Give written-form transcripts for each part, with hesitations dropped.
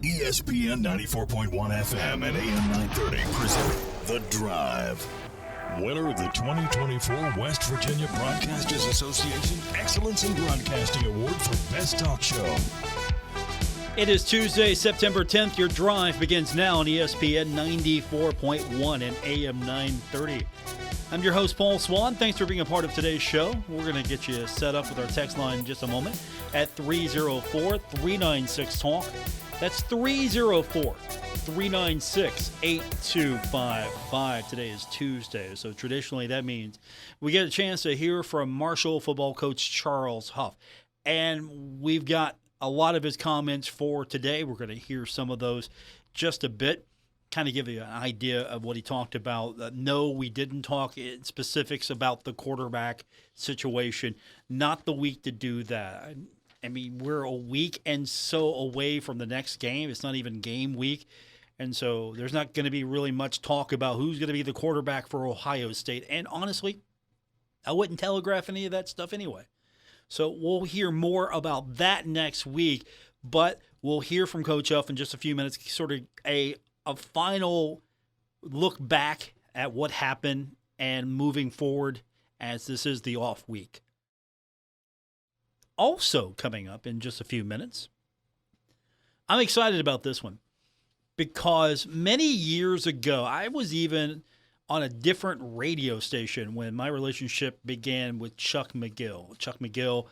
ESPN 94.1 FM and AM 930 present The Drive. Winner of the 2024 West Virginia Broadcasters Association Excellence in Broadcasting Award for Best Talk Show. It is Tuesday, September 10th. Your drive begins now on ESPN 94.1 and AM 930. I'm your host, Paul Swann. Thanks for being a part of today's show. We're going to get you set up with our text line in just a moment at 304-396-TALK. That's 304-396-8255. Today is Tuesday, so traditionally that means we get a chance to hear from Marshall football coach Charles Huff. And we've got a lot of his comments for today. We're going to hear some of those just a bit, kind of give you an idea of what he talked about. No, we didn't talk in specifics about the quarterback situation. Not the week to do that. I mean, we're a week and so away from the next game. It's not even game week. And so there's not going to be really much talk about who's going to be the quarterback for Ohio State. And honestly, I wouldn't telegraph any of that stuff anyway. So we'll hear more about that next week. But we'll hear from Coach Huff in just a few minutes, sort of a final look back at what happened and moving forward, as this is the off week. Also coming up in just a few minutes, I'm excited about this one because many years ago, I was even on a different radio station when my relationship began with Chuck McGill. Chuck McGill,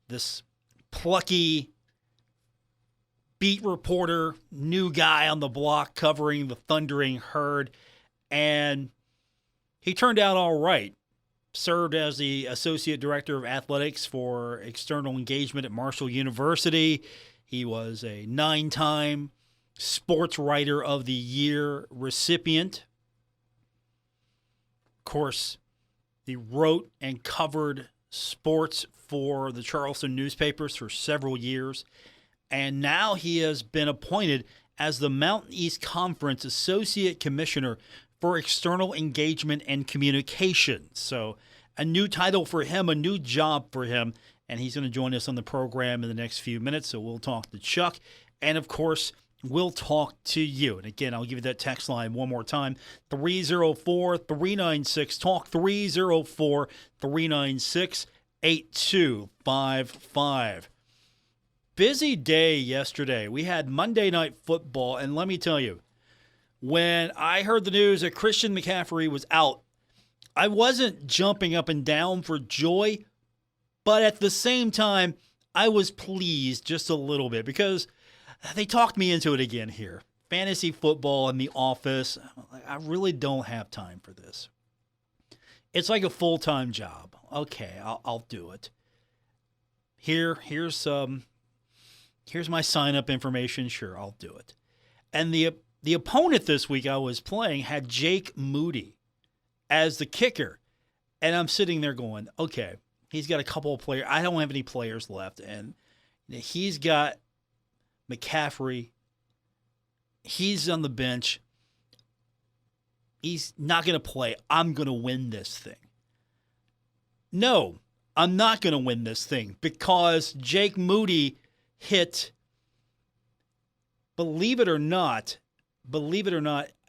this plucky beat reporter, new guy on the block covering the Thundering Herd, and he turned out all right. Served as the Associate Director of Athletics for External Engagement at Marshall University. He was a 9-time Sports Writer of the Year recipient. Of course, he wrote and covered sports for the Charleston newspapers for several years. And now he has been appointed as the Mountain East Conference Associate Commissioner for External Engagement and Communications. So a new title for him, a new job for him, and he's going to join us on the program in the next few minutes. So we'll talk to Chuck, and of course, we'll talk to you. And again, I'll give you that text line one more time, 304-396-TALK, 304-396-8255. Busy day yesterday. We had Monday Night Football, and let me tell you, when I heard the news that Christian McCaffrey was out, I wasn't jumping up and down for joy, but at the same time, I was pleased just a little bit because they talked me into it again here. Fantasy football in the office, I really don't have time for this. It's like a full-time job. Okay, I'll do it. Here's my sign-up information. Sure, I'll do it. And the opponent this week I was playing had Jake Moody as the kicker. And I'm sitting there going, okay, he's got a couple of players. I don't have any players left. And he's got McCaffrey. He's on the bench. He's not going to play. I'm going to win this thing. No, I'm not going to win this thing because Jake Moody hit, believe it or not,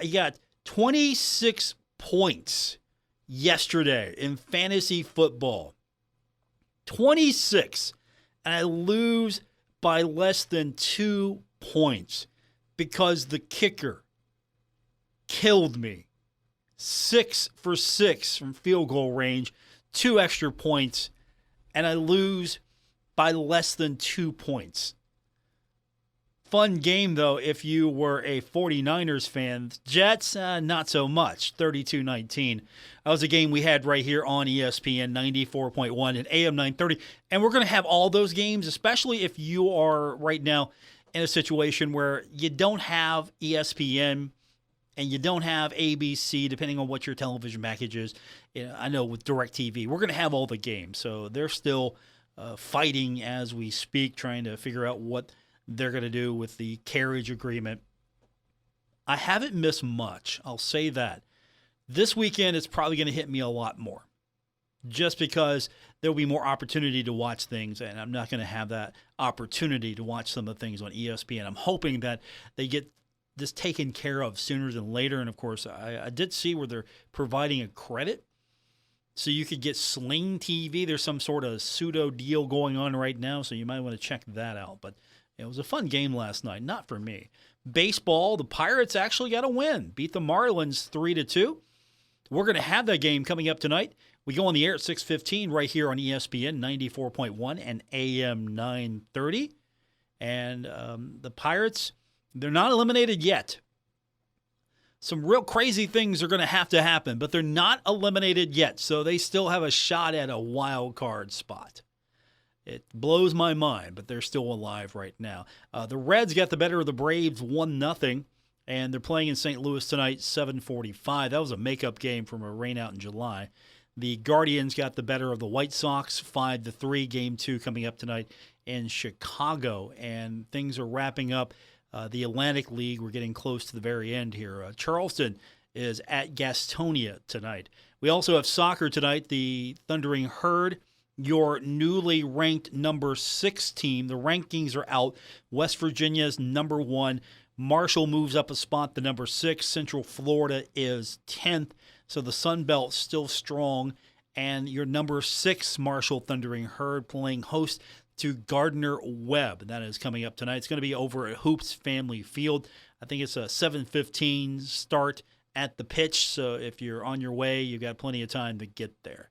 he got 26 points yesterday in fantasy football. 26. And I lose by less than 2 points because the kicker killed me. 6 for 6 from field goal range, 2 extra points, and I lose by less than 2 points. Fun game, though, if you were a 49ers fan. Jets, not so much, 32-19. That was a game we had right here on ESPN 94.1 and AM 930. And we're going to have all those games, especially if you are right now in a situation where you don't have ESPN and you don't have ABC, depending on what your television package is. I know with DirecTV, we're going to have all the games. So they're still fighting as we speak, trying to figure out what they're going to do with the carriage agreement. I haven't missed much. I'll say that. This weekend, it's probably going to hit me a lot more just because there'll be more opportunity to watch things, and I'm not going to have that opportunity to watch some of the things on ESPN. I'm hoping that they get this taken care of sooner than later. And, of course, I did see where they're providing a credit so you could get Sling TV. There's some sort of pseudo deal going on right now, so you might want to check that out. But it was a fun game last night, not for me. Baseball, the Pirates actually got a win, beat the Marlins 3-2. We're going to have that game coming up tonight. We go on the air at 6:15 right here on ESPN 94.1 and AM 930. And the Pirates, they're not eliminated yet. Some real crazy things are going to happen, but they're not eliminated yet, so they still have a shot at a wild card spot. It blows my mind, but they're still alive right now. The Reds got the better of the Braves 1-0, and they're playing in St. Louis tonight, 7:45. That was a makeup game from a rainout in July. The Guardians got the better of the White Sox, 5-3. Game 2 coming up tonight in Chicago, and things are wrapping up. The Atlantic League, we're getting close to the very end here. Charleston is at Gastonia tonight. We also have soccer tonight. The Thundering Herd, your newly ranked number 6 team. The rankings are out. West Virginia's number 1. Marshall moves up a spot to number 6. Central Florida is 10th. So the Sun Belt's still strong. And your number 6 Marshall Thundering Herd playing host to Gardner-Webb. That is coming up tonight. It's going to be over at Hoops Family Field. I think it's a 7:15 start at the pitch. So if you're on your way, you've got plenty of time to get there.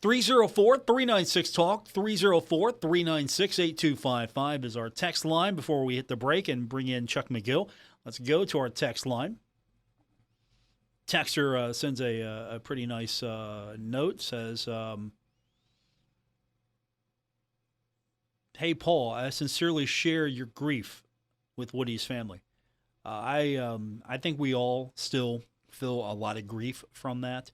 304-396-TALK, 304-396-8255 is our text line before we hit the break and bring in Chuck McGill. Let's go to our text line. Texter sends a pretty nice note, says, hey, Paul, I sincerely share your grief with Woody's family. I think we all still feel a lot of grief from that,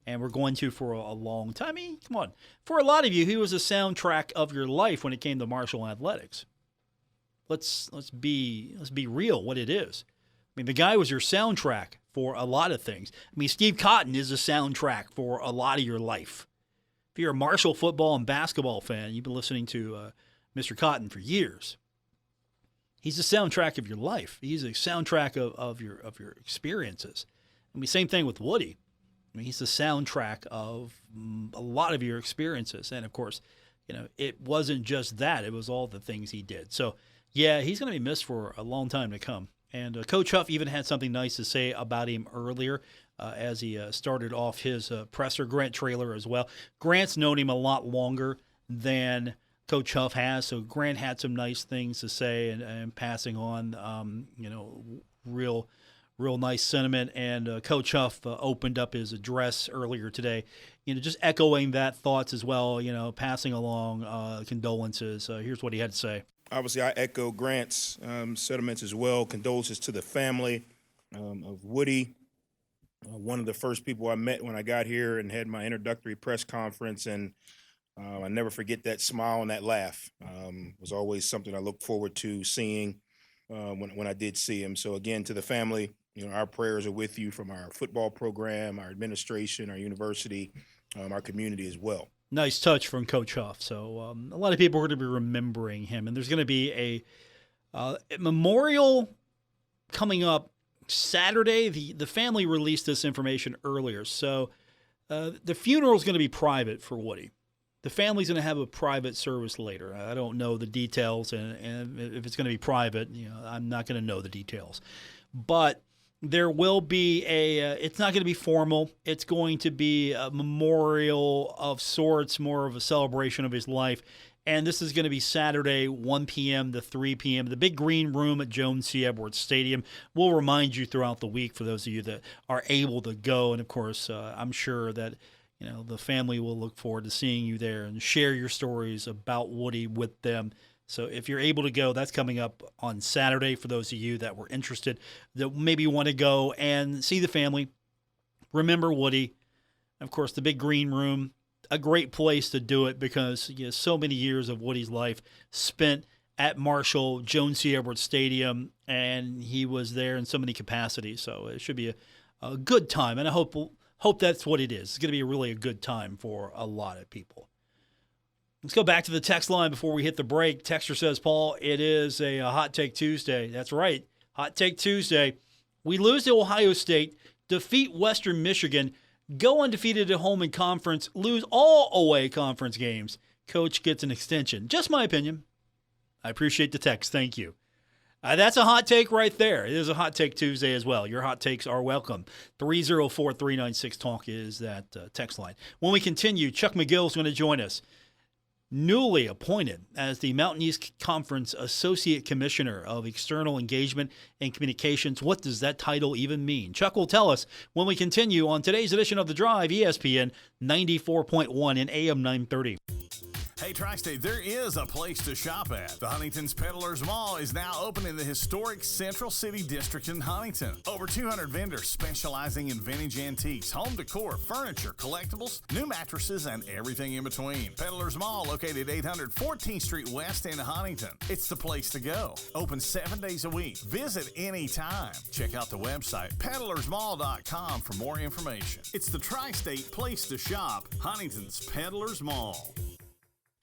and we're going to for a long time. I mean, come on. For a lot of you, he was a soundtrack of your life when it came to Marshall Athletics. Let's be real what it is. I mean, the guy was your soundtrack for a lot of things. I mean, Steve Cotton is a soundtrack for a lot of your life. If you're a Marshall football and basketball fan, you've been listening to Mr. Cotton for years. He's the soundtrack of your life. He's a soundtrack of your experiences. I mean, same thing with Woody. I mean, he's the soundtrack of a lot of your experiences. And, of course, it wasn't just that. It was all the things he did. So, yeah, he's going to be missed for a long time to come. And Coach Huff even had something nice to say about him earlier as he started off his presser. Grant Traylor as well. Grant's known him a lot longer than Coach Huff has, so Grant had some nice things to say and passing on, real nice sentiment. And Coach Huff opened up his address earlier today, just echoing that thoughts as well, passing along condolences. Here's what he had to say. Obviously, I echo Grant's sentiments as well. Condolences to the family of Woody. One of the first people I met when I got here and had my introductory press conference, and I never forget that smile and that laugh. It was always something I looked forward to seeing when I did see him. So again, to the family, our prayers are with you from our football program, our administration, our university, our community as well. Nice touch from Coach Huff. So a lot of people are going to be remembering him, and there's going to be a memorial coming up Saturday. The family released this information earlier. So the funeral is going to be private for Woody. The family's going to have a private service later. I don't know the details, and if it's going to be private, I'm not going to know the details. But there will be it's not going to be formal. It's going to be a memorial of sorts, more of a celebration of his life. And this is going to be Saturday, 1 p.m. to 3 p.m. The Big Green Room at Jones C. Edwards Stadium. We'll remind you throughout the week for those of you that are able to go. And, of course, I'm sure that the family will look forward to seeing you there and share your stories about Woody with them. So if you're able to go, that's coming up on Saturday for those of you that were interested, that maybe want to go and see the family, remember Woody. Of course, the Big Green Room, a great place to do it because so many years of Woody's life spent at Marshall, Jones C. Edwards Stadium, and he was there in so many capacities. So it should be a good time, and I hope Hope that's what it is. It's going to be really a good time for a lot of people. Let's go back to the text line before we hit the break. Texter says, Paul, it is a Hot Take Tuesday. That's right. Hot Take Tuesday. We lose to Ohio State, defeat Western Michigan, go undefeated at home in conference, lose all away conference games. Coach gets an extension. Just my opinion. I appreciate the text. Thank you. That's a hot take right there. It is a Hot Take Tuesday as well. Your hot takes are welcome. 304-396-TALK is that text line. When we continue, Chuck McGill is going to join us. Newly appointed as the Mountain East Conference Associate Commissioner of External Engagement and Communications. What does that title even mean? Chuck will tell us when we continue on today's edition of The Drive, ESPN 94.1 and AM 930. Hey, Tri-State, there is a place to shop at. The Huntington's Peddlers Mall is now open in the historic Central City District in Huntington. Over 200 vendors specializing in vintage antiques, home decor, furniture, collectibles, new mattresses, and everything in between. Peddlers Mall, located 800 14th Street West in Huntington. It's the place to go. Open 7 days a week. Visit anytime. Check out the website, peddlersmall.com, for more information. It's the Tri-State place to shop, Huntington's Peddlers Mall.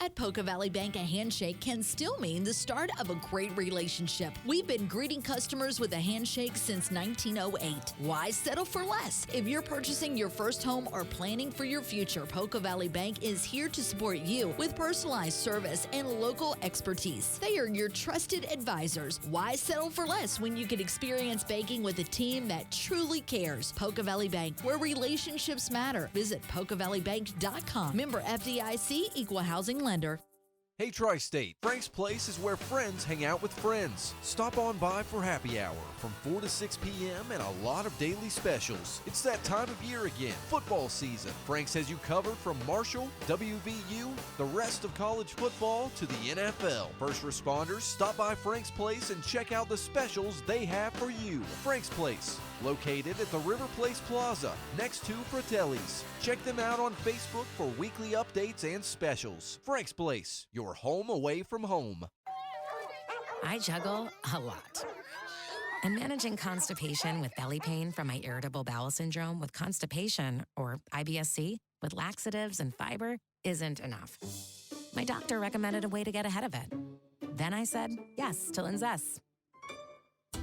At Poca Valley Bank, a handshake can still mean the start of a great relationship. We've been greeting customers with a handshake since 1908. Why settle for less? If you're purchasing your first home or planning for your future, Poca Valley Bank is here to support you with personalized service and local expertise. They are your trusted advisors. Why settle for less when you can experience banking with a team that truly cares? Poca Valley Bank, where relationships matter. Visit PocaValleyBank.com. Member FDIC, Equal Housing Lender. Hey Tri-State, Frank's Place is where friends hang out with friends. Stop on by for happy hour from 4 to 6 p.m. and a lot of daily specials. It's that time of year again, football season. Frank's has you covered from Marshall, WVU, the rest of college football to the NFL. First responders, stop by Frank's Place and check out the specials they have for you. Frank's Place, located at the River Place Plaza, next to Fratelli's. Check them out on Facebook for weekly updates and specials. Frank's Place, your home away from home. I juggle a lot. And managing constipation with belly pain from my irritable bowel syndrome with constipation, or IBS-C, with laxatives and fiber isn't enough. My doctor recommended a way to get ahead of it. Then I said yes to Linzess.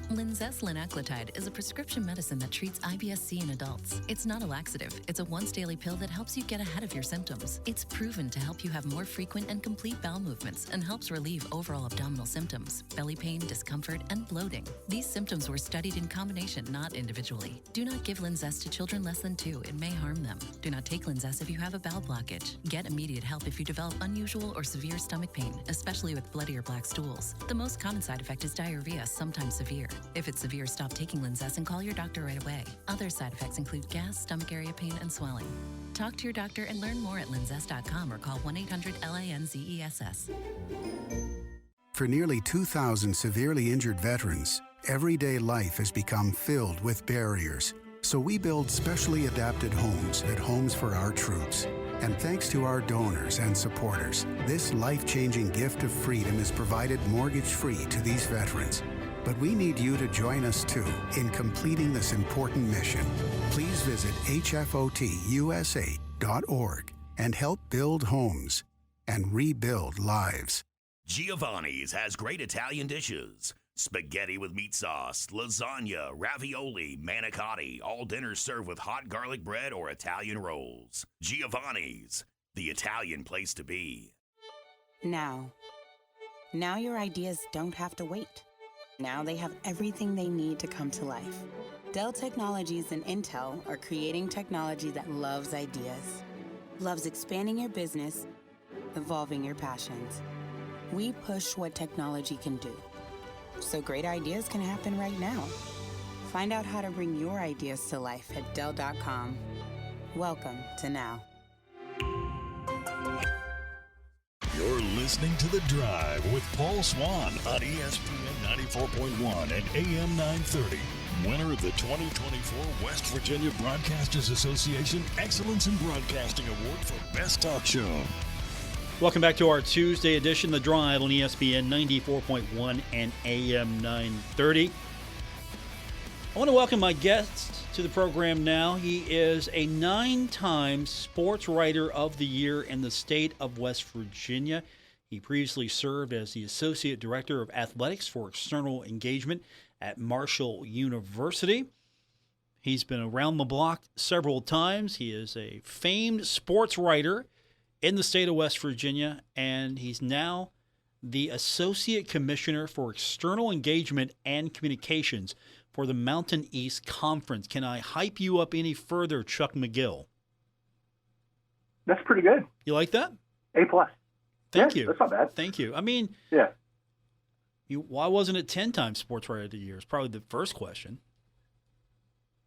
Linzess linaclotide is a prescription medicine that treats IBS-C in adults. It's not a laxative. It's a once-daily pill that helps you get ahead of your symptoms. It's proven to help you have more frequent and complete bowel movements and helps relieve overall abdominal symptoms, belly pain, discomfort, and bloating. These symptoms were studied in combination, not individually. Do not give Linzess to children less than 2. It may harm them. Do not take Linzess if you have a bowel blockage. Get immediate help if you develop unusual or severe stomach pain, especially with bloody or black stools. The most common side effect is diarrhea, sometimes severe. If it's severe, stop taking Linzess and call your doctor right away. Other side effects include gas, stomach area pain, and swelling. Talk to your doctor and learn more at linzess.com or call 1-800-LINZESS. For nearly 2,000 severely injured veterans, everyday life has become filled with barriers. So we build specially adapted homes at Homes for Our Troops. And thanks to our donors and supporters, this life-changing gift of freedom is provided mortgage-free to these veterans. But we need you to join us, too, in completing this important mission. Please visit hfotusa.org and help build homes and rebuild lives. Giovanni's has great Italian dishes. Spaghetti with meat sauce, lasagna, ravioli, manicotti, all dinners served with hot garlic bread or Italian rolls. Giovanni's, the Italian place to be. Now your ideas don't have to wait. Now they have everything they need to come to life. Dell Technologies and Intel are creating technology that loves ideas, loves expanding your business, evolving your passions. We push what technology can do, so great ideas can happen right now. Find out how to bring your ideas to life at Dell.com. Welcome to Now. You're listening to The Drive with Paul Swann on ESPN 94.1 and AM 930. Winner of the 2024 West Virginia Broadcasters Association Excellence in Broadcasting Award for Best Talk Show. Welcome back to our Tuesday edition, The Drive on ESPN 94.1 and AM 930. I want to welcome my guest To the program now. He is a 9-time Sports Writer of the Year in the state of West Virginia. He previously served as the Associate Director of Athletics for External Engagement at Marshall University. He's been around the block several times. He is a famed sports writer in the state of West Virginia, and he's now the Associate Commissioner for External Engagement and Communications for the Mountain East Conference. Can I hype you up any further, Chuck McGill? That's pretty good. You like that? A+. Thank Yeah, you. That's not bad. Thank you. I mean, Yeah. why wasn't it 10-time Sports Writer of the Year? Is probably the first question.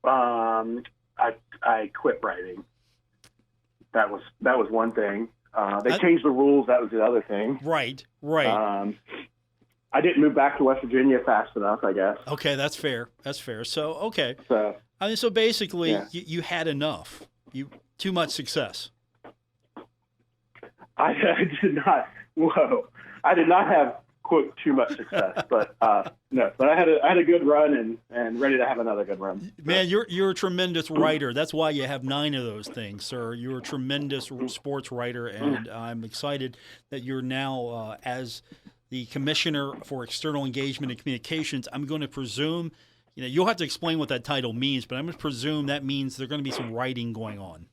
I quit writing. That was one thing. They changed the rules. That was the other thing. Right. I didn't move back to West Virginia fast enough, I guess. Okay, that's fair. So, okay. So, I mean, so basically, yeah. you had enough. Too much success. I did not. Whoa, I did not have quote too much success, but no. But I had a good run and ready to have another good run. Man, you're a tremendous writer. That's why you have 9 of those things, sir. You're a tremendous sports writer, and I'm excited that you're now as the Commissioner for External Engagement and Communications. I'm going to presume, you'll have to explain what that title means, but I'm going to presume that means there's going to be some writing going on.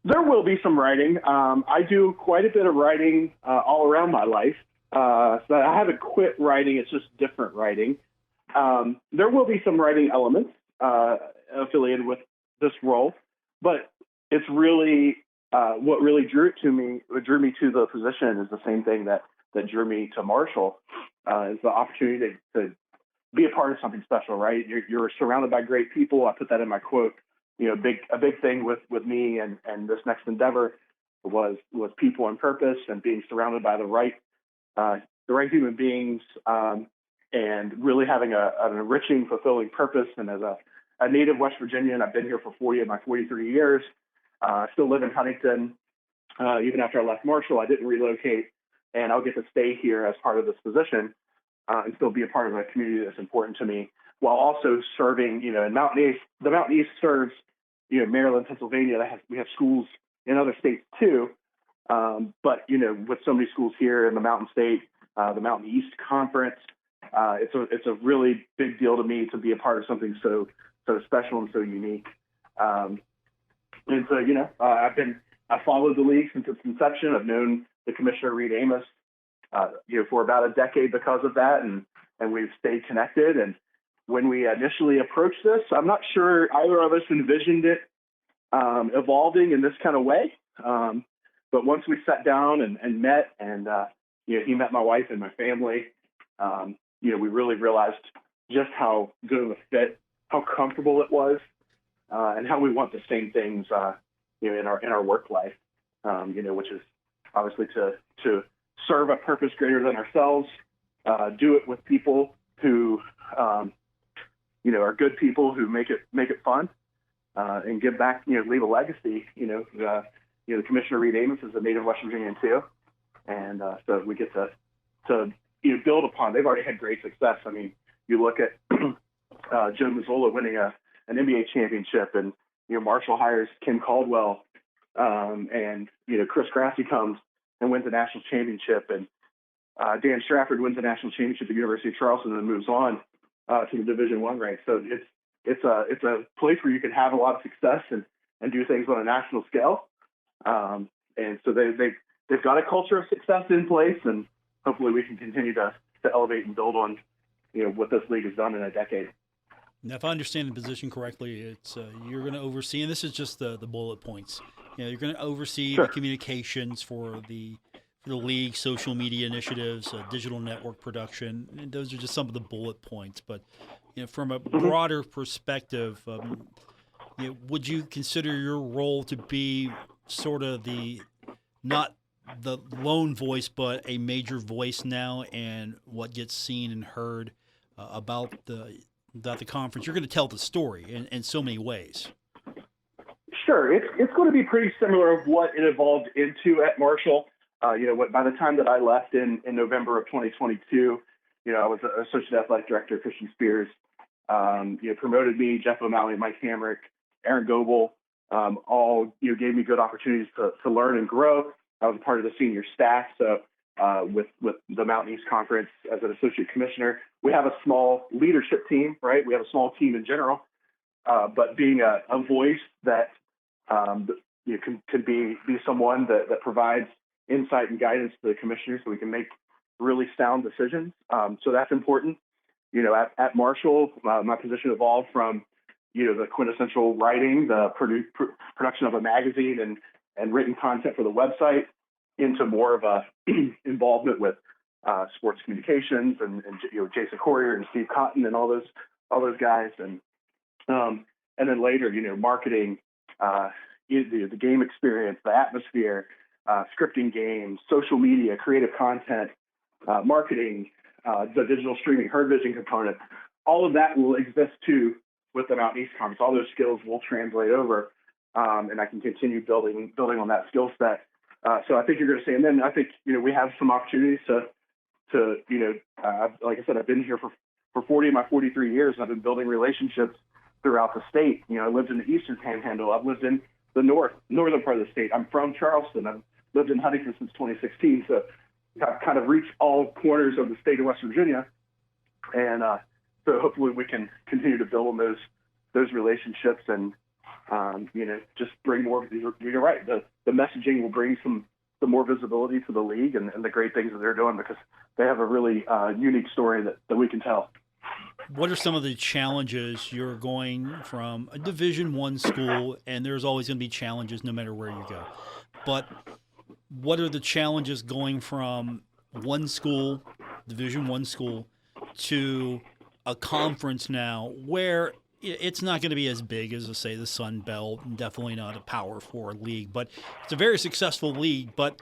There will be some writing. I do quite a bit of writing all around my life. So I haven't quit writing. It's just different writing. There will be some writing elements affiliated with this role, but it's really what really drew me to the position is the same thing that drew me to Marshall, is the opportunity to be a part of something special, right? You're surrounded by great people. I put that in my quote. A big thing with me and this next endeavor was people and purpose and being surrounded by the right human beings, and really having an enriching, fulfilling purpose. And as a native West Virginian, I've been here for 40 of my 43 years. I still live in Huntington. Even after I left Marshall, I didn't relocate, and I'll get to stay here as part of this position and still be a part of a community that's important to me, while also serving, in Mountain East. The Mountain East serves, Maryland, Pennsylvania. We have schools in other states too, but with so many schools here in the Mountain State, the Mountain East Conference, it's a really big deal to me to be a part of something so special and so unique. And so, I followed the league since its inception. I've known the Commissioner Reed Amos, for about a decade because of that, and we've stayed connected. And when we initially approached this, I'm not sure either of us envisioned it evolving in this kind of way. But once we sat down and met, and he met my wife and my family, we really realized just how good of a fit, how comfortable it was, and how we want the same things, in our work life, which is obviously to serve a purpose greater than ourselves, do it with people who, are good people who make it fun, and give back, leave a legacy. The Commissioner Reed Amos is a native West Virginian too, and so we get to build upon. They've already had great success. I mean, you look at Joe Mazzola winning an NBA championship, and Marshall hires Kim Caldwell, and Chris Grassi comes and wins a national championship, and Dan Strafford wins a national championship at the University of Charleston and moves on to the Division I rank. So it's a place where you can have a lot of success and do things on a national scale. And so they've got a culture of success in place, and hopefully we can continue to elevate and build on what this league has done in a decade. Now, if I understand the position correctly, it's you're going to oversee, and this is just the bullet points. You're going to oversee the communications for the league, social media initiatives, digital network production. And those are just some of the bullet points. But from a broader perspective, would you consider your role to be sort of not the lone voice, but a major voice now, and what gets seen and heard about the conference? You're going to tell the story in so many ways. Sure. It's going to be pretty similar of what it evolved into at Marshall. By the time that I left in November of 2022, I was Associate Athletic Director, Christian Spears. promoted me. Jeff O'Malley, Mike Hamrick, Aaron Goebel, all gave me good opportunities to learn and grow. I was a part of the senior staff, so with the Mountain East Conference as an associate commissioner, we have a small leadership team, right? We have a small team in general, but being a voice that can be someone that provides insight and guidance to the commissioners so we can make really sound decisions. So that's important. At Marshall, my position evolved from, the quintessential writing, the production of a magazine and written content for the website, into more of a involvement with sports communications and Jason Corrier and Steve Cotton and all those guys, and then later, marketing, the game experience, the atmosphere, scripting games, social media, creative content, marketing, the digital streaming, Herd Vision component. All of that will exist too with the Mountain East Conference. All those skills will translate over, and I can continue building on that skill set. So I think you're going to see, and then I think we have some opportunities to like I said, I've been here for 40 of my 43 years, and I've been building relationships throughout the state. I lived in the Eastern Panhandle. I've lived in the northern part of the state. I'm from Charleston. I've lived in Huntington since 2016. So I've kind of reached all corners of the state of West Virginia, and so hopefully we can continue to build on those relationships and just bring more. You're right. The messaging will bring some more visibility to the league and the great things that they're doing, because they have a really unique story that we can tell. What are some of the challenges? You're going from a Division I school, and there's always going to be challenges no matter where you go. But what are the challenges going from one school, Division I school, to a conference now where it's not going to be as big as, say, the Sun Belt, and definitely not a Power 4 league, but it's a very successful league, but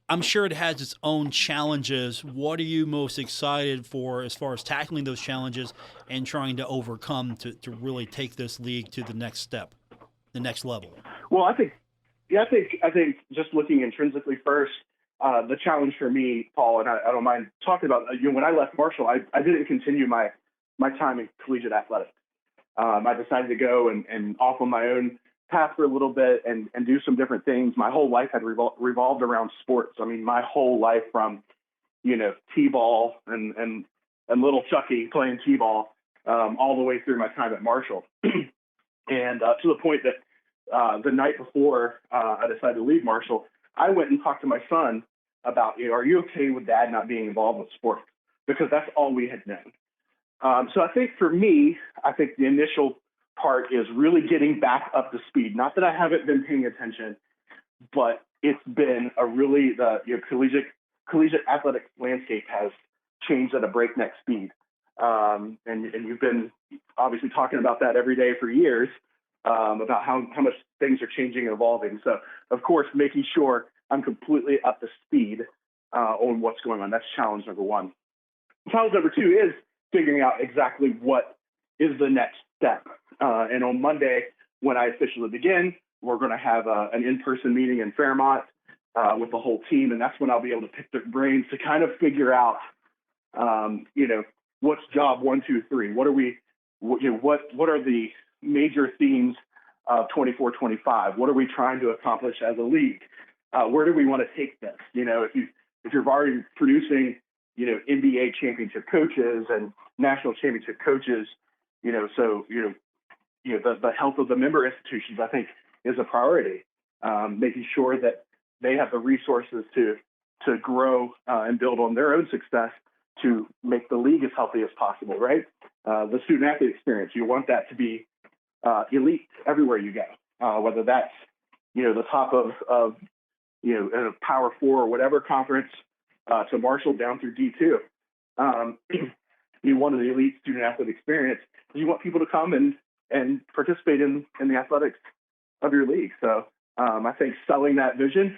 I'm sure it has its own challenges. What are you most excited for as far as tackling those challenges and trying to overcome to really take this league to the next step, the next level? Well, I think just looking intrinsically first, the challenge for me, Paul, and I don't mind talking about, when I left Marshall, I didn't continue my time in collegiate athletics. I decided to go and off on my own path for a little bit and do some different things. My whole life had revolved around sports. I mean, my whole life from, T-ball and little Chucky playing T-ball, all the way through my time at Marshall. And to the point that the night before I decided to leave Marshall, I went and talked to my son about, are you okay with Dad not being involved with sports? Because that's all we had known. So I think for me, the initial part is really getting back up to speed. Not that I haven't been paying attention, but it's been the collegiate athletic landscape has changed at a breakneck speed. And you've been obviously talking about that every day for years, about how much things are changing and evolving. So, of course, making sure I'm completely up to speed on what's going on. That's challenge number one. Challenge number two is figuring out exactly what is the next step. And on Monday, when I officially begin, we're going to have an in-person meeting in Fairmont with the whole team, and that's when I'll be able to pick their brains to kind of figure out, what's job 1, 2, 3. What are the major themes of 24-25? What are we trying to accomplish as a league? Where do we want to take this? If you're already producing, NBA championship coaches and national championship coaches, the health of the member institutions, I think, is a priority. Making sure that they have the resources to grow and build on their own success to make the league as healthy as possible, right? The student athlete experience, you want that to be elite everywhere you go, whether that's, the top of a Power 4 or whatever conference to Marshall down through D2. You want the elite student athlete experience. You want people to come and participate in the athletics of your league. So I think selling that vision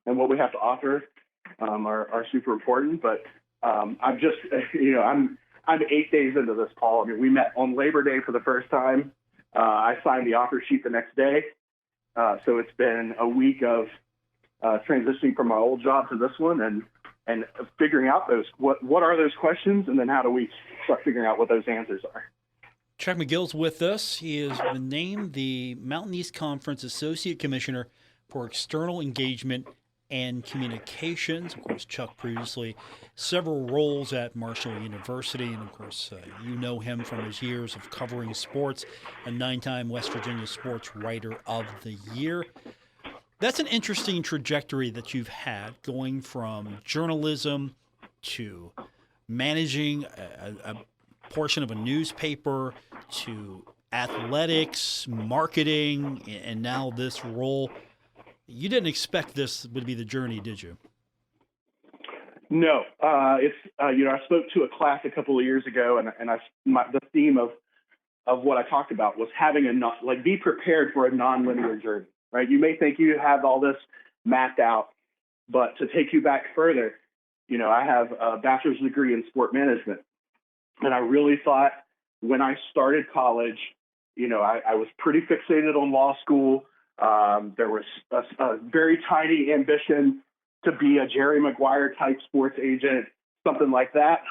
and what we have to offer are super important. But I'm just, I'm 8 days into this, Paul. I mean, we met on Labor Day for the first time. I signed the offer sheet the next day. So it's been a week of transitioning from my old job to this one and figuring out what are those questions, and then how do we start figuring out what those answers are. Chuck McGill's with us. He has been named the Mountain East Conference Associate Commissioner for External Engagement and Communications. Of course, Chuck previously several roles at Marshall University, and of course, you know him from his years of covering sports, a 9-time West Virginia Sports Writer of the Year. That's an interesting trajectory that you've had, going from journalism to managing a portion of a newspaper to athletics, marketing, and now this role. You didn't expect this would be the journey, did you? No, it's I spoke to a class a couple of years ago, and the theme of what I talked about was having be prepared for a nonlinear journey. Right? You may think you have all this mapped out, but to take you back further, I have a bachelor's degree in sport management, and I really thought when I started college, I was pretty fixated on law school. There was a very tiny ambition to be a Jerry Maguire type sports agent, something like that.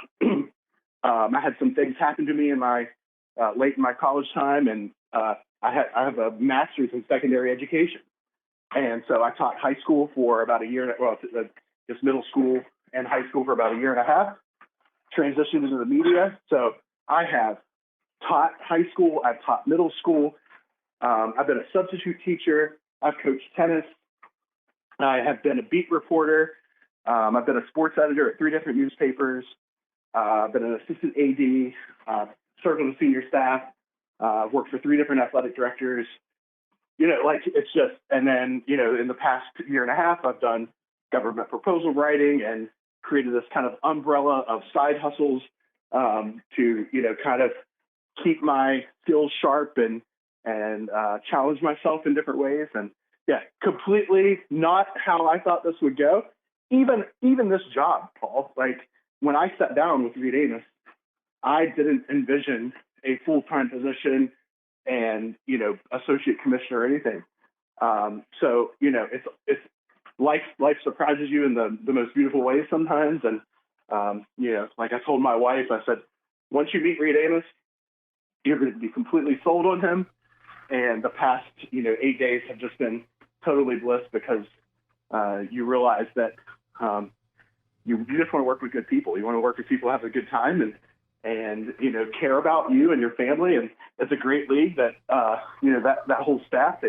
I had some things happen to me in late in my college time, and I have a master's in secondary education. And so I taught high school for about a year, just middle school and high school for about a year and a half, transitioned into the media. So I have taught high school, I've taught middle school, I've been a substitute teacher, I've coached tennis, I have been a beat reporter, I've been a sports editor at 3 different newspapers, I've been an assistant AD, served on the senior staff, I've worked for 3 different athletic directors. It's just, and then, in the past year and a half, I've done government proposal writing and created this kind of umbrella of side hustles to, kind of keep my skills sharp and challenge myself in different ways. And yeah, completely not how I thought this would go. Even this job, Paul, when I sat down with Reed Amos, I didn't envision a full-time position and, associate commissioner or anything. So, it's life surprises you in the most beautiful ways sometimes. And, like I told my wife, I said, once you meet Reed Amos, you're going to be completely sold on him. And the past, 8 days have just been totally bliss because you realize that you just want to work with good people. You want to work with people who have a good time and care about you and your family. And it's a great league that, that whole staff,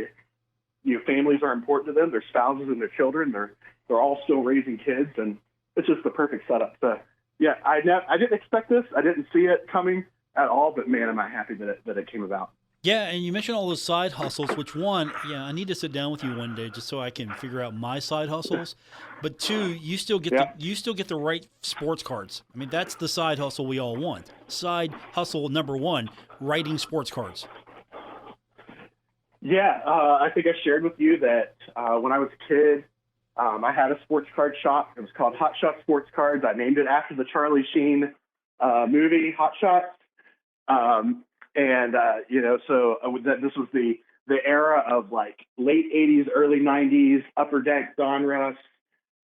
families are important to them, their spouses and their children. They're all still raising kids, and it's just the perfect setup. So, yeah, I didn't expect this. I didn't see it coming at all, but man, am I happy that it came about. Yeah, and you mentioned all those side hustles, which one, I need to sit down with you one day just so I can figure out my side hustles. But 2, you still get the right sports cards. I mean, that's the side hustle we all want. Side hustle number 1, writing sports cards. Yeah, I think I shared with you that when I was a kid, I had a sports card shop. It was called Hot Shot Sports Cards. I named it after the Charlie Sheen movie, Hot Shots. This was the era of late 80s, early 90s, Upper Deck, Donruss.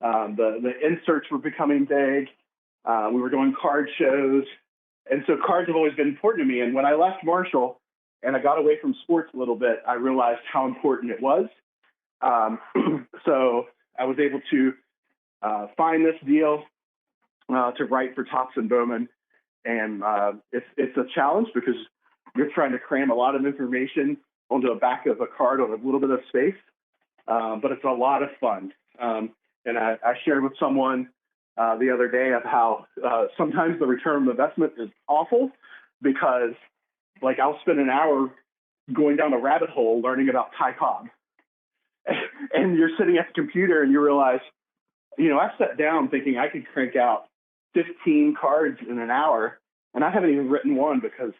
The inserts were becoming big. We were doing card shows. And so cards have always been important to me. And when I left Marshall and I got away from sports a little bit, I realized how important it was. So I was able to find this deal to write for Topps and Bowman. And it's a challenge because you're trying to cram a lot of information onto the back of a card on a little bit of space, but it's a lot of fun. And I shared with someone the other day of how sometimes the return on investment is awful because, I'll spend an hour going down a rabbit hole learning about Ty Cobb. And you're sitting at the computer and you realize, I sat down thinking I could crank out 15 cards in an hour, and I haven't even written one because,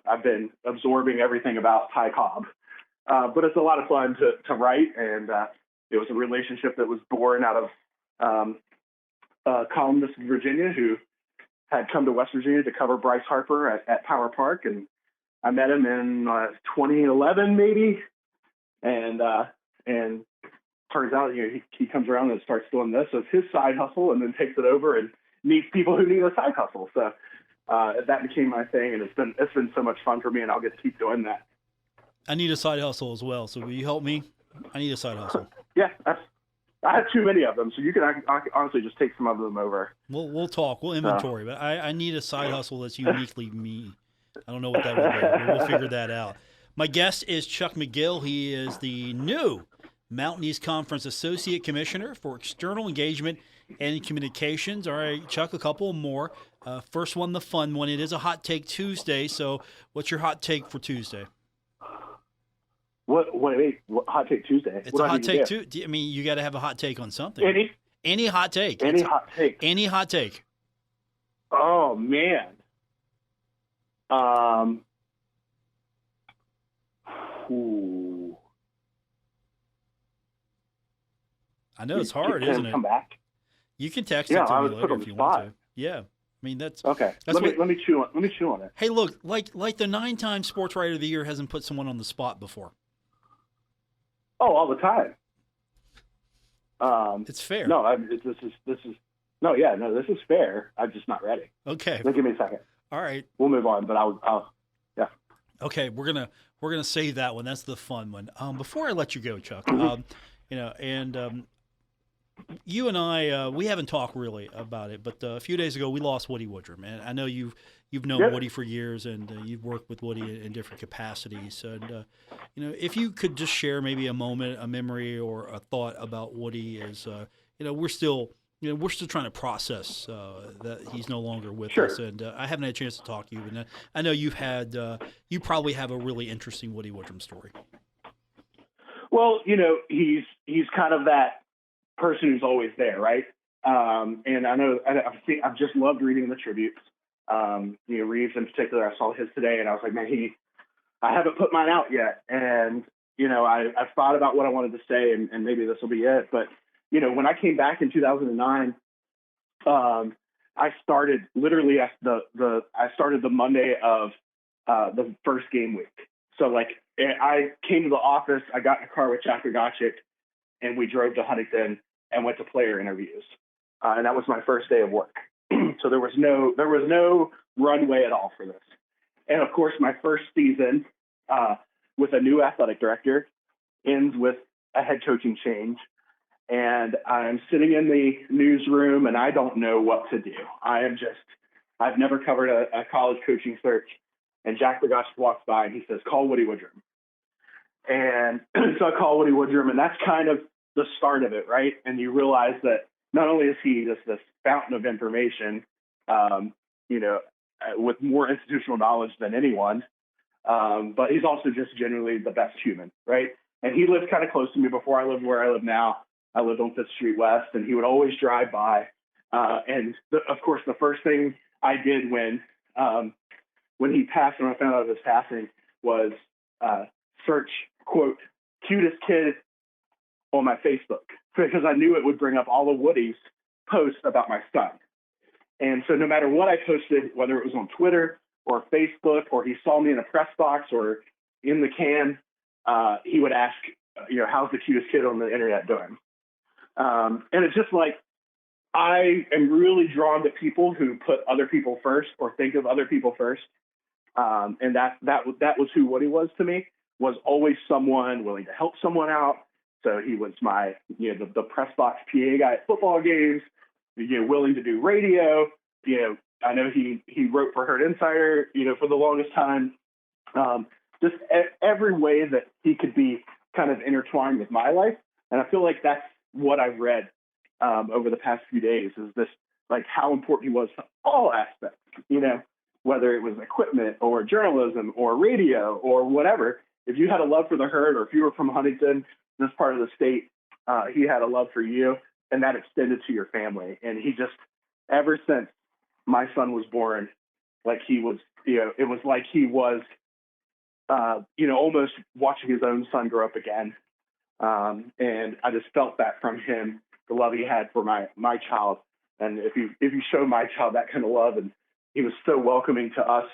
I've been absorbing everything about Ty Cobb. But it's a lot of fun to write, and it was a relationship that was born out of a columnist in Virginia who had come to West Virginia to cover Bryce Harper at Power Park, and I met him in 2011 maybe, and turns out he comes around and starts doing this as his side hustle, and then takes it over and meets people who need a side hustle. So that became my thing, and it's been so much fun for me, and I'll get to keep doing that. I need a side hustle as well. So will you help me? I need a side hustle. Yeah, I have too many of them, so I can honestly just take some of them over. We'll talk. We'll inventory, but I need a side hustle that's uniquely me. I don't know what that would be, but we'll figure that out. My guest is Chuck McGill. He is the new Mountain East Conference Associate Commissioner for External Engagement and Communications. All right, Chuck, a couple more. First one, the fun one. It is a Hot Take Tuesday, so what's your hot take for Tuesday? What Hot Take Tuesday? It's a hot take Tuesday. I mean, you got to have a hot take on something. Any hot take. Any hot take. Any hot take. Oh, man. Ooh. I know it's hard, isn't it? Come back. You can text it to me later if you want to. Yeah. I mean, that's okay. Let me chew on it. Hey, look, like the 9-time Sports Writer of the Year hasn't put someone on the spot before. Oh, all the time. It's fair. No, this is fair. I'm just not ready. Okay. Give me a second. All right. We'll move on, but yeah. Okay, we're gonna save that one. That's the fun one. Before I let you go, Chuck, you and I, we haven't talked really about it, but a few days ago we lost Woody Woodrum, and I know you've known Woody for years, and you've worked with Woody in different capacities. And if you could just share maybe a moment, a memory, or a thought about Woody, as we're still trying to process that he's no longer with us, and I haven't had a chance to talk to you. And I know you probably have a really interesting Woody Woodrum story. Well, he's kind of that person who's always there, right? And I know I've just loved reading the tributes. Reeves in particular, I saw his today, and I was like, man, I haven't put mine out yet, and I've thought about what I wanted to say, and maybe this will be it. But when I came back in 2009, I started literally I started the Monday of the first game week. So I came to the office, I got in a car with Jack Rogachik, and we drove to Huntington and went to player interviews. And that was my first day of work. So there was no runway at all for this. And of course, my first season with a new athletic director ends with a head coaching change. And I'm sitting in the newsroom and I don't know what to do. I've never covered a college coaching search. And Jack Rogachik walks by and he says, call Woody Woodrum. And so I call Woody Woodrum, and that's kind of the start of it, right? And you realize that not only is he just this fountain of information, with more institutional knowledge than anyone, but he's also just generally the best human, right? And he lived kind of close to me before I lived where I live now. I lived on 5th Street West, and he would always drive by. Of course, the first thing I did when he passed, when I found out of his passing, was search, quote, cutest kid on my Facebook, because I knew it would bring up all of Woody's posts about my son. And so no matter what I posted, whether it was on Twitter or Facebook, or he saw me in a press box or in the can, he would ask, how's the cutest kid on the internet doing? And it's just like, I am really drawn to people who put other people first or think of other people first. And that was who Woody was to me, was always someone willing to help someone out. So he was my, the press box PA guy at football games, willing to do radio. I know he wrote for Herd Insider, for the longest time. Just every way that he could be kind of intertwined with my life. And I feel like that's what I've read over the past few days, is this, like, how important he was to all aspects, whether it was equipment or journalism or radio or whatever. If you had a love for the Herd, or if you were from Huntington, this part of the state, he had a love for you, and that extended to your family. And he just, ever since my son was born, like he was, it was like he was, almost watching his own son grow up again. And I just felt that from him, the love he had for my child. And if you show my child that kind of love, and he was so welcoming to us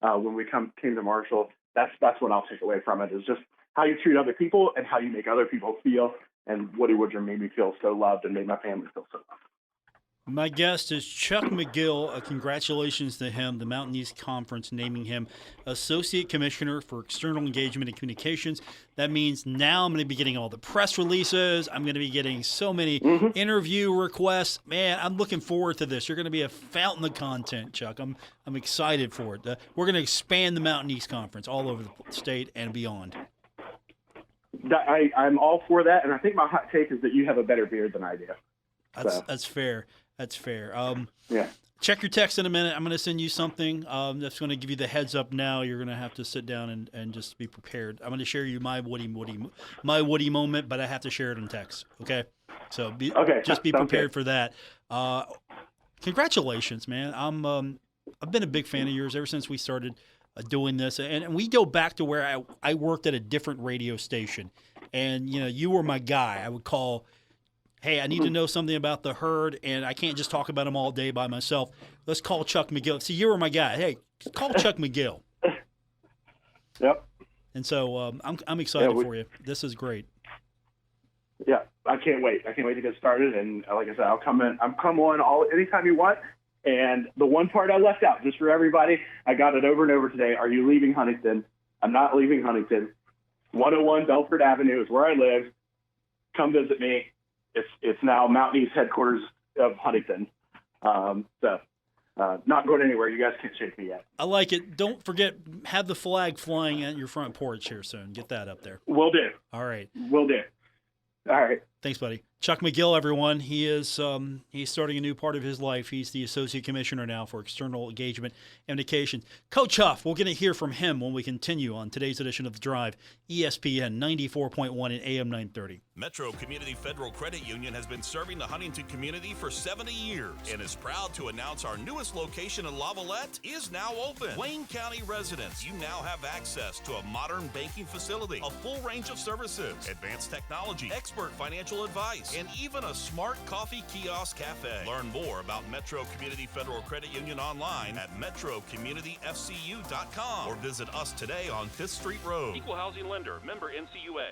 when we came to Marshall, that's what I'll take away from it, is just how you treat other people and how you make other people feel. And Woody Woodrum made me feel so loved and made my family feel so loved. My guest is Chuck McGill. Congratulations to him, the Mountain East Conference naming him Associate Commissioner for External Engagement and Communications. That means now I'm going to be getting all the press releases. I'm going to be getting so many interview requests. Man, I'm looking forward to this. You're going to be a fountain of content, Chuck. I'm excited for it. We're going to expand the Mountain East Conference all over the state and beyond. I'm all for that, and I think my hot take is that you have a better beard than I do. That's fair. That's fair. Yeah. Check your text in a minute. I'm going to send you something that's going to give you the heads up now. You're going to have to sit down and just be prepared. I'm going to share you my Woody moment, but I have to share it in text. Okay? So be prepared for that. Congratulations, man. I've been a big fan of yours ever since we started doing this. And we go back to where I worked at a different radio station. And, you were my guy. I would call – hey, I need to know something about the herd, and I can't just talk about them all day by myself. Let's call Chuck McGill. See, you were my guy. Hey, call Chuck McGill. Yep. And so I'm excited for you. This is great. Yeah, I can't wait. I can't wait to get started. And like I said, I'll come on anytime you want. And the one part I left out, just for everybody, I got it over and over today. Are you leaving Huntington? I'm not leaving Huntington. 101 Belford Avenue is where I live. Come visit me. It's now Mountain East headquarters of Huntington. Not going anywhere. You guys can't shake me yet. I like it. Don't forget, have the flag flying at your front porch here soon. Get that up there. Will do. All right. Will do. All right. Thanks, buddy. Chuck McGill, everyone. He is he's starting a new part of his life. He's the Associate Commissioner now for External Engagement and Communications. Coach Huff, we're going to hear from him when we continue on today's edition of The Drive, ESPN 94.1 and AM 930. Metro Community Federal Credit Union has been serving the Huntington community for 70 years and is proud to announce our newest location in Lavalette is now open. Wayne County residents, you now have access to a modern banking facility, a full range of services, advanced technology, expert financial advice, and even a smart coffee kiosk cafe. Learn more about Metro Community Federal Credit Union online at metrocommunityfcu.com or visit us today on 5th Street Road. Equal housing lender, member NCUA.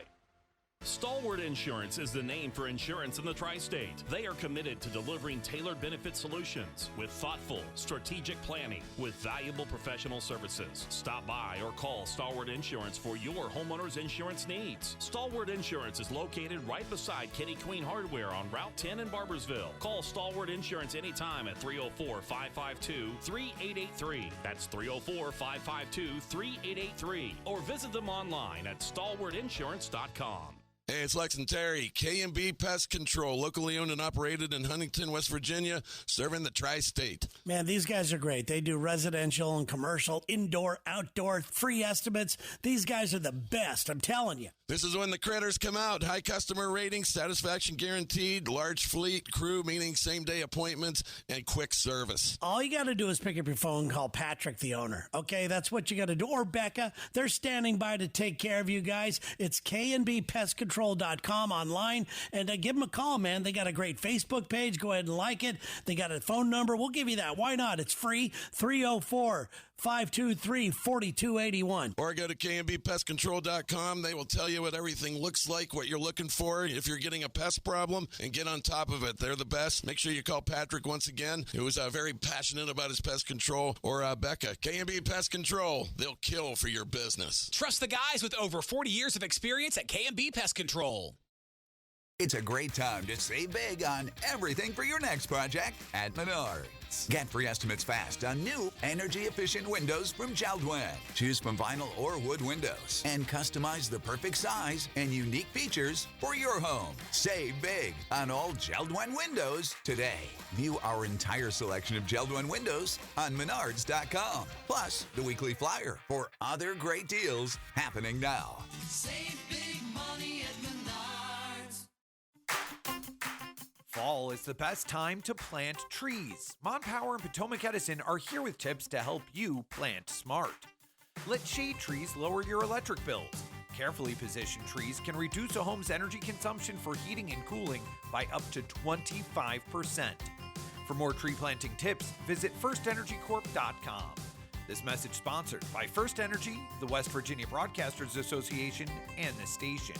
Stalwart Insurance is the name for insurance in the tri-state. They are committed to delivering tailored benefit solutions with thoughtful, strategic planning with valuable professional services. Stop by or call Stalwart Insurance for your homeowner's insurance needs. Stalwart Insurance is located right beside Kitty Queen Hardware on Route 10 in Barbersville. Call Stalwart Insurance anytime at 304-552-3883. That's 304-552-3883. Or visit them online at stalwartinsurance.com. Hey, it's Lex and Terry, K&B Pest Control, locally owned and operated in Huntington, West Virginia, serving the tri-state. Man, these guys are great. They do residential and commercial, indoor, outdoor, free estimates. These guys are the best, I'm telling you. This is when the critters come out. High customer ratings, satisfaction guaranteed, large fleet, crew, meaning same-day appointments, and quick service. All you got to do is pick up your phone and call Patrick, the owner. Okay, that's what you got to do. Or Becca. They're standing by to take care of you guys. It's KNBPestControl.com online, and give them a call, man. They got a great Facebook page. Go ahead and like it. They got a phone number. We'll give you that. Why not? It's free. 304-523-4281. Or go to KNBPestControl.com. They will tell you what everything looks like, what you're looking for, if you're getting a pest problem, and get on top of it. They're the best. Make sure you call Patrick once again, who is very passionate about his pest control, or Becca. K&B Pest Control. They'll kill for your business. Trust the guys with over 40 years of experience at K&B Pest Control. It's a great time to save big on everything for your next project at Menards. Get free estimates fast on new energy-efficient windows from JELD-WEN. Choose from vinyl or wood windows and customize the perfect size and unique features for your home. Save big on all JELD-WEN windows today. View our entire selection of JELD-WEN windows on Menards.com. Plus, the weekly flyer for other great deals happening now. Save big money at Menards. Fall is the best time to plant trees. MonPower and Potomac Edison are here with tips to help you plant smart. Let shade trees lower your electric bills. Carefully positioned trees can reduce a home's energy consumption for heating and cooling by up to 25%. For more tree planting tips, visit FirstEnergyCorp.com. This message sponsored by First Energy, the West Virginia Broadcasters Association, and the station.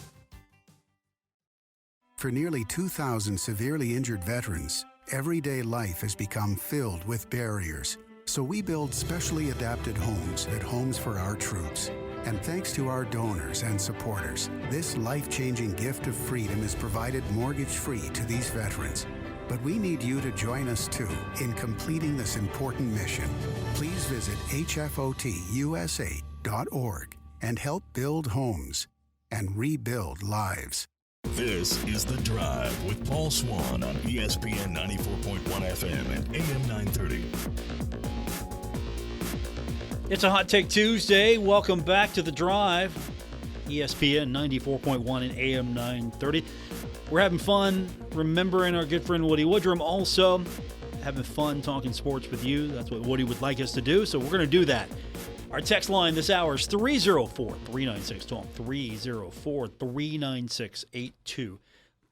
For nearly 2,000 severely injured veterans, everyday life has become filled with barriers. So we build specially adapted homes at Homes for Our Troops. And thanks to our donors and supporters, this life-changing gift of freedom is provided mortgage-free to these veterans. But we need you to join us too in completing this important mission. Please visit hfotusa.org and help build homes and rebuild lives. This is The Drive with Paul Swann on ESPN 94.1 FM and AM 930. It's a Hot Take Tuesday. Welcome back to The Drive, ESPN 94.1 and AM 930. We're having fun remembering our good friend Woody Woodrum. Also, having fun talking sports with you. That's what Woody would like us to do, so we're going to do that. Our text line this hour is 304-396-TALK, 304-396-8255.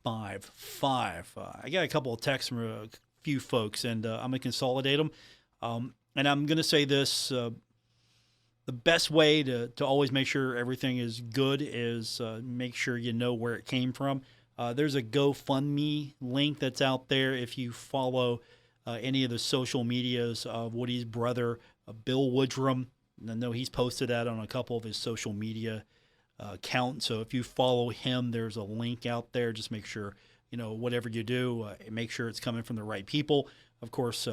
I got a couple of texts from a few folks, and I'm going to consolidate them. And I'm going to say this, the best way to always make sure everything is good is make sure you know where it came from. There's a GoFundMe link that's out there if you follow any of the social medias of Woody's brother, Bill Woodrum. I know he's posted that on a couple of his social media accounts. So if you follow him, there's a link out there. Just make sure, whatever you do, make sure it's coming from the right people. Of course,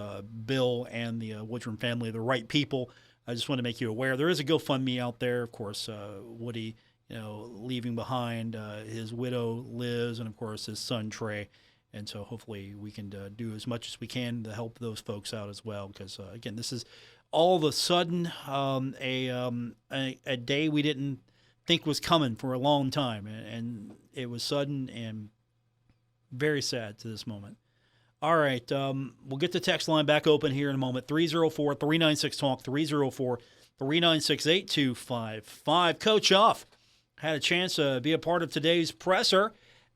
Bill and the Woodrum family are the right people. I just want to make you aware. There is a GoFundMe out there. Of course, Woody, leaving behind his widow, Liz, and, of course, his son, Trey. And so hopefully we can do as much as we can to help those folks out as well. Because, again, this is all of a sudden a day we didn't think was coming for a long time. And it was sudden and very sad to this moment. All right, we'll get the text line back open here in a moment. 304-396-TALK, 304-396-8255. Coach Huff had a chance to be a part of today's presser.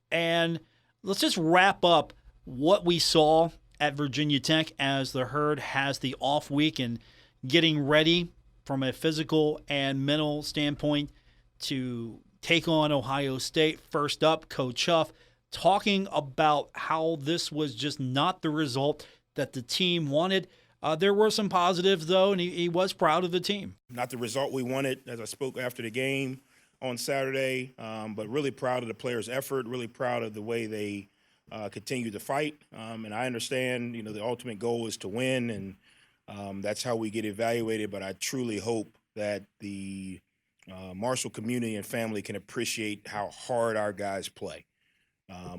And let's just wrap up what we saw at Virginia Tech as the Herd has the off week and getting ready from a physical and mental standpoint to take on Ohio State. First up, Coach Huff talking about how this was just not the result that the team wanted. There were some positives, though, and he was proud of the team. Not the result we wanted, as I spoke after the game on Saturday, but really proud of the players' effort, really proud of the way they continue to fight. And I understand, the ultimate goal is to win, and that's how we get evaluated. But I truly hope that the Marshall community and family can appreciate how hard our guys play.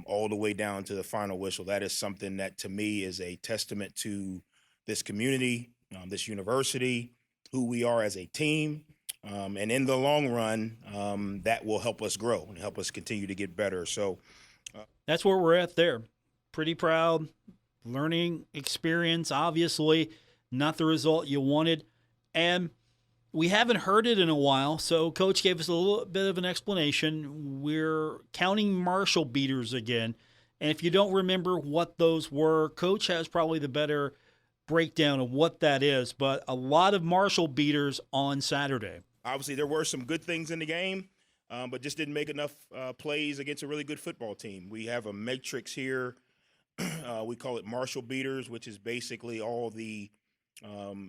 All the way down to the final whistle. That is something that, to me, is a testament to this community, this university, who we are as a team. And in the long run, that will help us grow and help us continue to get better. So that's where we're at there. Pretty proud. Learning experience, obviously, not the result you wanted. And we haven't heard it in a while, so Coach gave us a little bit of an explanation. We're counting Marshall beaters again, and if you don't remember what those were, Coach has probably the better breakdown of what that is, but a lot of Marshall beaters on Saturday. Obviously, there were some good things in the game, but just didn't make enough plays against a really good football team. We have a matrix here. We call it Marshall beaters, which is basically all the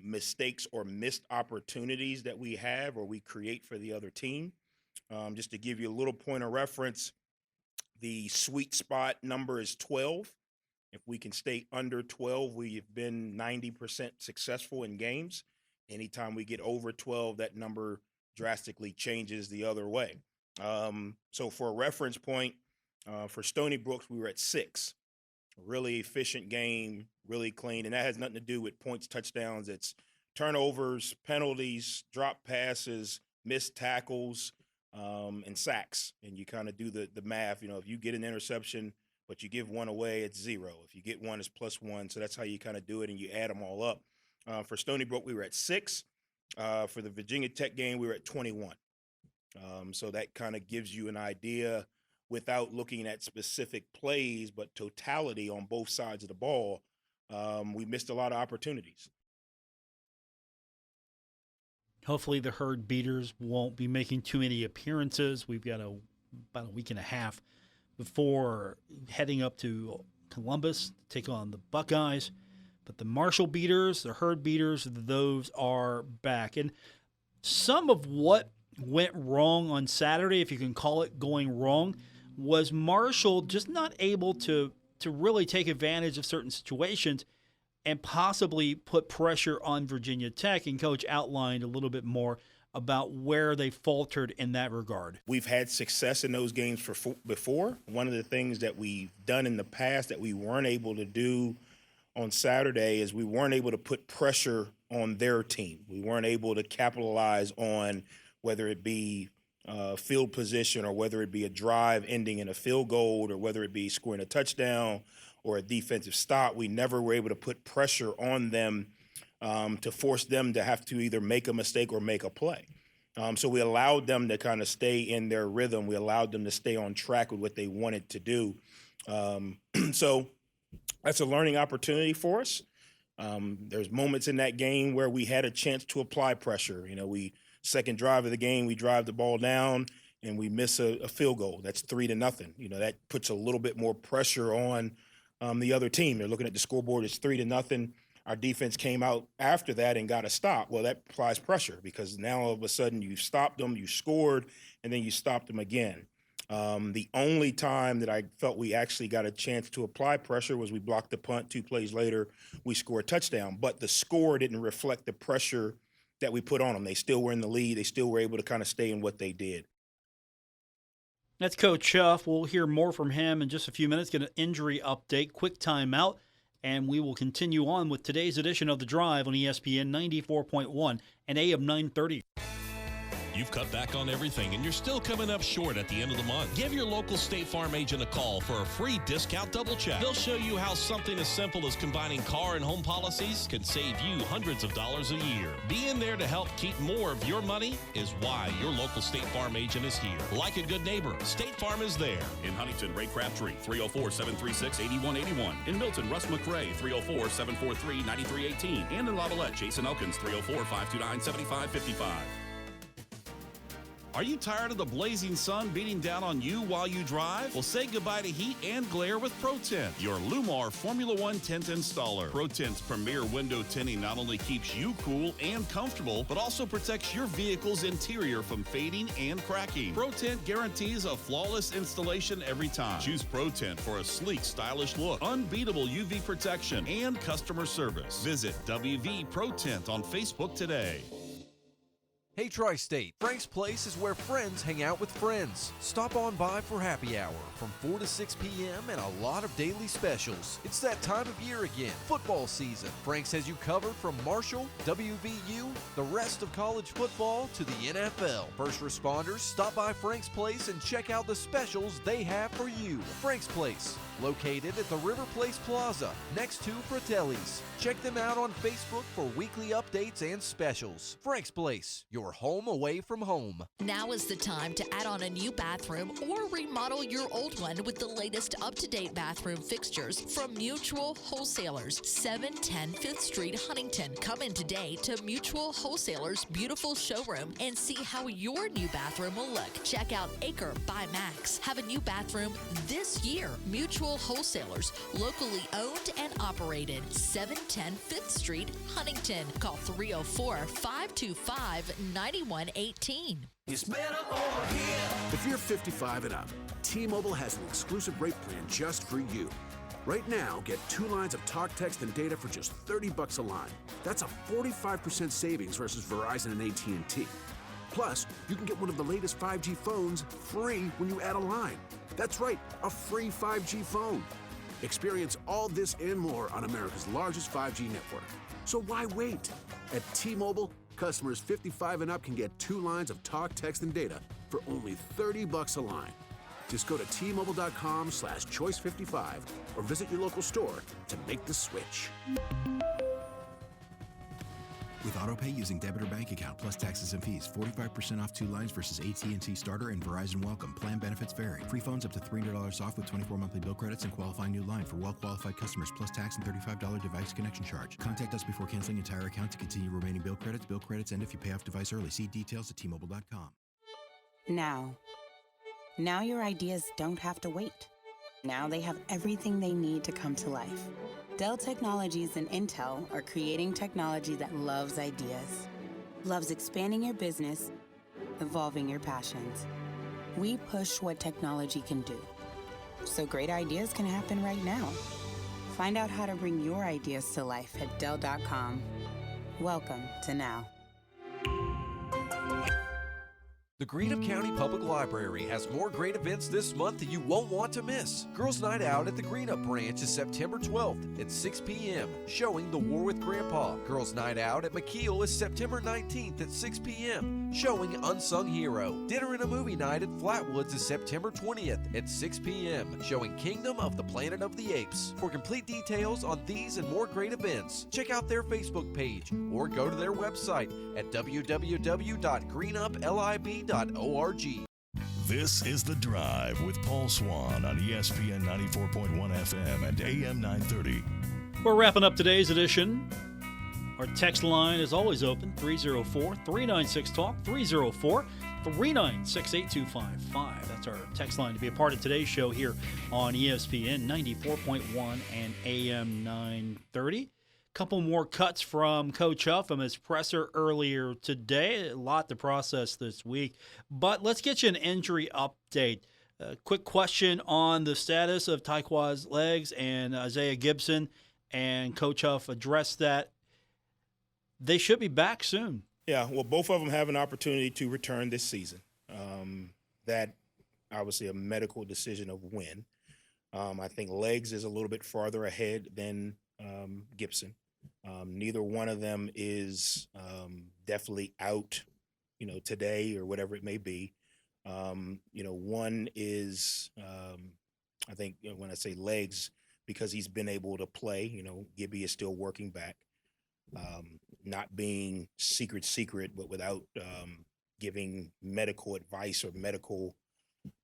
mistakes or missed opportunities that we have or we create for the other team. Just to give you a little point of reference, the sweet spot number is 12. If we can stay under 12, we've been 90% successful in games. Anytime we get over 12, that number drastically changes the other way. So for a reference point, for Stony Brooks, we were at 6. Really efficient game, really clean, and that has nothing to do with points, touchdowns. It's turnovers, penalties, drop passes, missed tackles, and sacks. And you kind of do the math. If you get an interception, but you give one away, it's 0. If you get one, it's +1. So that's how you kind of do it, and you add them all up. For Stony Brook, we were at 6. For the Virginia Tech game, we were at 21. So that kind of gives you an idea without looking at specific plays, but totality on both sides of the ball. We missed a lot of opportunities. Hopefully the Herd beaters won't be making too many appearances. We've got about a week and a half before heading up to Columbus to take on the Buckeyes. But the Marshall beaters, the Herd beaters, those are back. And some of what went wrong on Saturday, if you can call it going wrong, was Marshall just not able to really take advantage of certain situations and possibly put pressure on Virginia Tech. And Coach outlined a little bit more about where they faltered in that regard. We've had success in those games before. One of the things that we've done in the past that we weren't able to do on Saturday is we weren't able to put pressure on their team. We weren't able to capitalize on whether it be field position or whether it be a drive ending in a field goal or whether it be scoring a touchdown or a defensive stop. We never were able to put pressure on them to force them to have to either make a mistake or make a play. So we allowed them to kind of stay in their rhythm. We allowed them to stay on track with what they wanted to do. So that's a learning opportunity for us. There's moments in that game where we had a chance to apply pressure. Second drive of the game, we drive the ball down and we miss a field goal. That's 3-0. That puts a little bit more pressure on the other team. They're looking at the scoreboard, it's 3-0. Our defense came out after that and got a stop. Well, that applies pressure because now all of a sudden you stopped them, you scored, and then you stopped them again. The only time that I felt we actually got a chance to apply pressure was we blocked the punt. 2 plays later, we scored a touchdown. But the score didn't reflect the pressure that we put on them. They still were in the lead. They still were able to kind of stay in what they did. That's Coach Huff. We'll hear more from him in just a few minutes. Get an injury update, quick timeout, and we will continue on with today's edition of The Drive on ESPN 94.1 and AM 930. You've cut back on everything and you're still coming up short at the end of the month. Give your local State Farm agent a call for a free discount double check. They'll show you how something as simple as combining car and home policies can save you hundreds of dollars a year. Being there to help keep more of your money is why your local State Farm agent is here. Like a good neighbor, State Farm is there. In Huntington, Ray Crabtree, 304-736-8181. In Milton, Russ McRae, 304-743-9318. And in Lavallette, Jason Elkins, 304-529-7555. Are you tired of the blazing sun beating down on you while you drive? Well, say goodbye to heat and glare with ProTint, your Lumar Formula One tint installer. ProTint's premier window tinting not only keeps you cool and comfortable, but also protects your vehicle's interior from fading and cracking. ProTint guarantees a flawless installation every time. Choose ProTint for a sleek, stylish look, unbeatable UV protection, and customer service. Visit WV ProTint on Facebook today. Hey Tri-State, Frank's Place is where friends hang out with friends. Stop on by for happy hour from 4 to 6 p.m. and a lot of daily specials. It's that time of year again, football season. Frank's has you covered from Marshall, WVU, the rest of college football to the NFL. First responders, stop by Frank's Place and check out the specials they have for you. Frank's Place, located at the River Place Plaza, next to Fratelli's. Check them out on Facebook for weekly updates and specials. Frank's Place, your home away from home. Now is the time to add on a new bathroom or remodel your old one with the latest up-to-date bathroom fixtures from Mutual Wholesalers, 710 5th Street, Huntington. Come in today to Mutual Wholesalers' beautiful showroom and see how your new bathroom will look. Check out Acre by Max. Have a new bathroom this year. Mutual Wholesalers, locally owned and operated, 710 5th Street, Huntington. Call 304-525-9118. It's better over here. If you're 55 and up, T-Mobile has an exclusive rate plan just for you. Right now, get 2 lines of talk, text, and data for just $30 a line. That's a 45% savings versus Verizon and AT&T. Plus, you can get one of the latest 5G phones free when you add a line. That's right, a free 5G phone. Experience all this and more on America's largest 5G network. So why wait? At T-Mobile, customers 55 and up can get 2 lines of talk, text, and data for only $30 a line. Just go to T-Mobile.com/choice55 or visit your local store to make the switch. With AutoPay using debit or bank account plus taxes and fees, 45% off 2 lines versus AT&T Starter and Verizon Welcome. Plan benefits vary. Free phones up to $300 off with 24 monthly bill credits and qualifying new line for well-qualified customers plus tax and $35 device connection charge. Contact us before canceling entire account to continue remaining bill credits. Bill credits end if you pay off device early. See details at T-Mobile.com. Now your ideas don't have to wait. Now they have everything they need to come to life. Dell Technologies and Intel are creating technology that loves ideas, loves expanding your business, evolving your passions. We push what technology can do, so great ideas can happen right now. Find out how to bring your ideas to life at Dell.com. Welcome to Now. The Greenup County Public Library has more great events this month that you won't want to miss. Girls' Night Out at the Greenup Branch is September 12th at 6 p.m., showing The War with Grandpa. Girls' Night Out at McKeel is September 19th at 6 p.m., showing Unsung Hero. Dinner and a Movie Night at Flatwoods is September 20th at 6 p.m., showing Kingdom of the Planet of the Apes. For complete details on these and more great events, check out their Facebook page or go to their website at www.greenuplib.org. This is The Drive with Paul Swann on ESPN 94.1 FM and AM 930. We're wrapping up today's edition. Our text line is always open, 304-396-TALK, 304-396-8255. That's our text line to be a part of today's show here on ESPN 94.1 and AM 930. Couple more cuts from Coach Huff from his presser earlier today. A lot to process this week. But let's get you an injury update. A quick question on the status of Tyqua's legs and Isaiah Gibson. And Coach Huff addressed that. They should be back soon. Yeah, well, both of them have an opportunity to return this season. That obviously a medical decision of when. I think legs is a little bit farther ahead than Gibson. Neither one of them is definitely out, today or whatever it may be. One is, I think when I say legs, because he's been able to play, Gibby is still working back, not being secret, but without giving medical advice or medical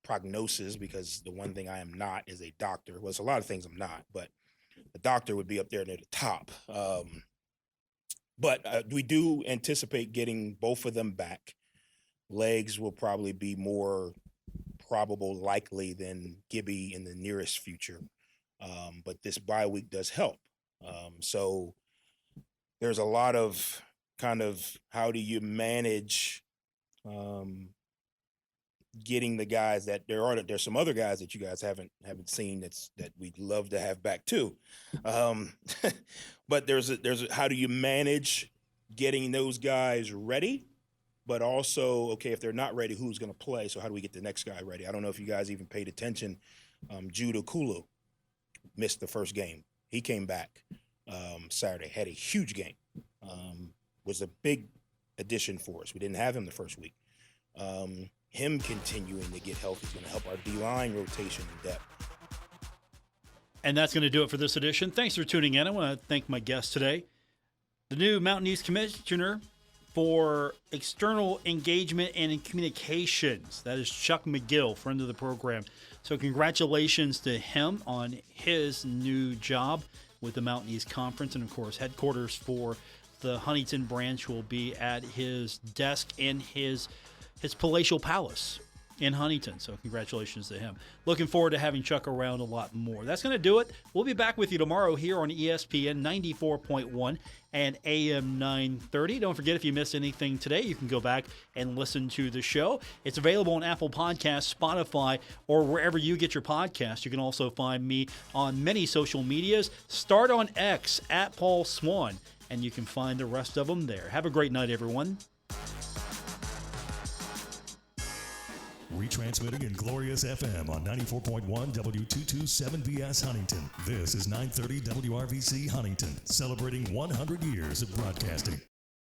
prognosis, because the one thing I am not is a doctor. Well, it's a lot of things I'm not, but the doctor would be up there near the top. But we do anticipate getting both of them back. Legs will probably be more probable, likely than Gibby in the nearest future. But this bye week does help. So there's a lot of kind of how do you manage getting the guys that there's some other guys that you guys haven't seen that we'd love to have back too. But there's how do you manage getting those guys ready, but also, okay, if they're not ready, who's going to play? So how do we get the next guy ready? I don't know if you guys even paid attention. Judah Kulu missed the first game. He came back Saturday, had a huge game. Was a big addition for us. We didn't have him the first week. Him continuing to get healthy is going to help our D-line rotation and depth. And that's going to do it for this edition. Thanks for tuning in. I want to thank my guest today, the new Mountain East Commissioner for External Engagement and Communications. That is Chuck McGill, friend of the program. So congratulations to him on his new job with the Mountain East Conference. And, of course, headquarters for the Huntington branch will be at his desk in his palatial palace in Huntington. So congratulations to him. Looking forward to having Chuck around a lot more. That's going to do it. We'll be back with you tomorrow here on ESPN 94.1 and AM 930. Don't forget, if you missed anything today, you can go back and listen to the show. It's available on Apple Podcasts, Spotify, or wherever you get your podcasts. You can also find me on many social medias. Start on X at Paul Swann, and you can find the rest of them there. Have a great night, everyone. Retransmitting in Glorious FM on 94.1 W227BS Huntington. This is 930 WRVC Huntington, celebrating 100 years of broadcasting.